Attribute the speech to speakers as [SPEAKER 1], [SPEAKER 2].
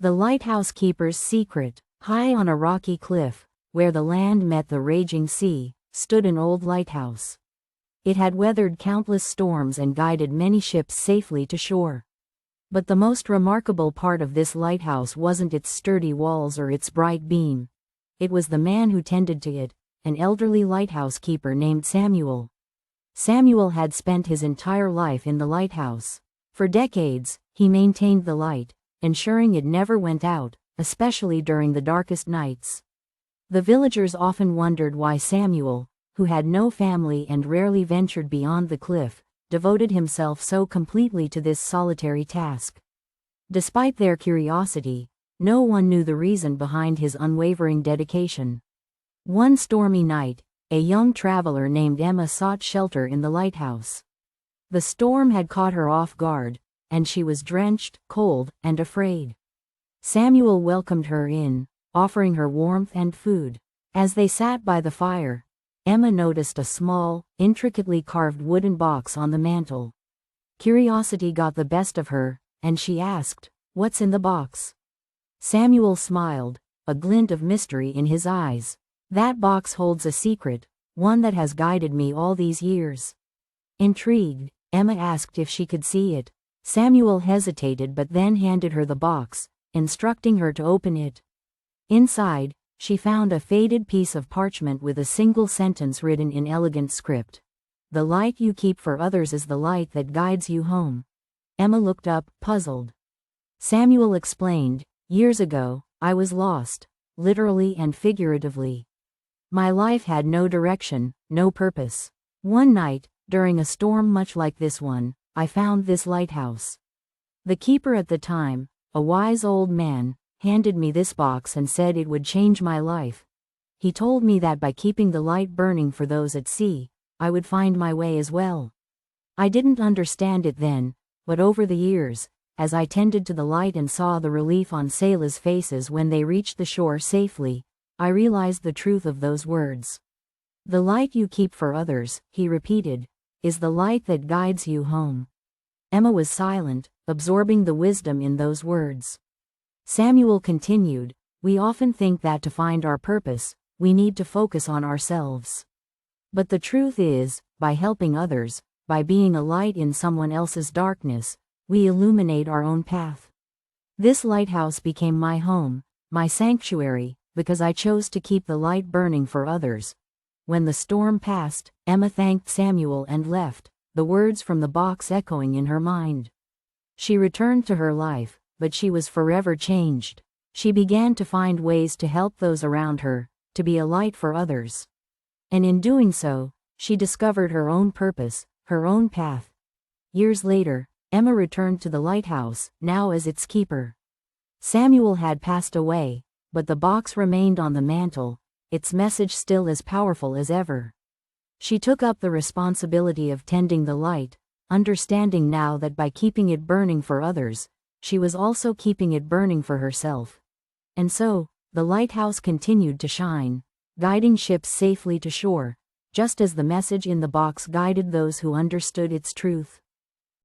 [SPEAKER 1] The lighthouse keeper's secret. High on a rocky cliff, where the land met the raging sea, stood an old lighthouse. It had weathered countless storms and guided many ships safely to shore. But the most remarkable part of this lighthouse wasn't its sturdy walls or its bright beam. It was the man who tended to it, an elderly lighthouse keeper named Samuel. Samuel had spent his entire life in the lighthouse. For decades, he maintained the light, ensuring it never went out, especially during the darkest nights. The villagers often wondered why Samuel, who had no family and rarely ventured beyond the cliff, devoted himself so completely to this solitary task. Despite their curiosity, no one knew the reason behind his unwavering dedication. One stormy night, a young traveler named Emma sought shelter in the lighthouse. The storm had caught her off guard, and she was drenched, cold, and afraid. Samuel welcomed her in, offering her warmth and food. As they sat by the fire, Emma noticed a small, intricately carved wooden box on the mantel. Curiosity got the best of her, and she asked, "What's in the box?" Samuel smiled, a glint of mystery in his eyes. "That box holds a secret, one that has guided me all these years." Intrigued, Emma asked if she could see it. Samuel hesitated but then handed her the box, instructing her to open it. Inside, she found a faded piece of parchment with a single sentence written in elegant script. "The light you keep for others is the light that guides you home." Emma looked up, puzzled. Samuel explained, "Years ago, I was lost, literally and figuratively. My life had no direction, no purpose. One night, during a storm much like this one, I found this lighthouse. The keeper at the time, a wise old man, handed me this box and said it would change my life. He told me that by keeping the light burning for those at sea, I would find my way as well. I didn't understand it then, but over the years, as I tended to the light and saw the relief on sailors' faces when they reached the shore safely, I realized the truth of those words. The light you keep for others," he repeated, "is the light that guides you home." Emma was silent, absorbing the wisdom in those words. Samuel continued, "We often think that to find our purpose, we need to focus on ourselves. But the truth is, by helping others, by being a light in someone else's darkness, we illuminate our own path. This lighthouse became my home, my sanctuary, because I chose to keep the light burning for others." When the storm passed, Emma thanked Samuel and left, the words from the box echoing in her mind. She returned to her life, but she was forever changed. She began to find ways to help those around her, to be a light for others. And in doing so, she discovered her own purpose, her own path. Years later, Emma returned to the lighthouse, now as its keeper. Samuel had passed away, but the box remained on the mantel, its message still as powerful as ever. She took up the responsibility of tending the light, understanding now that by keeping it burning for others, she was also keeping it burning for herself. And so, the lighthouse continued to shine, guiding ships safely to shore, just as the message in the box guided those who understood its truth.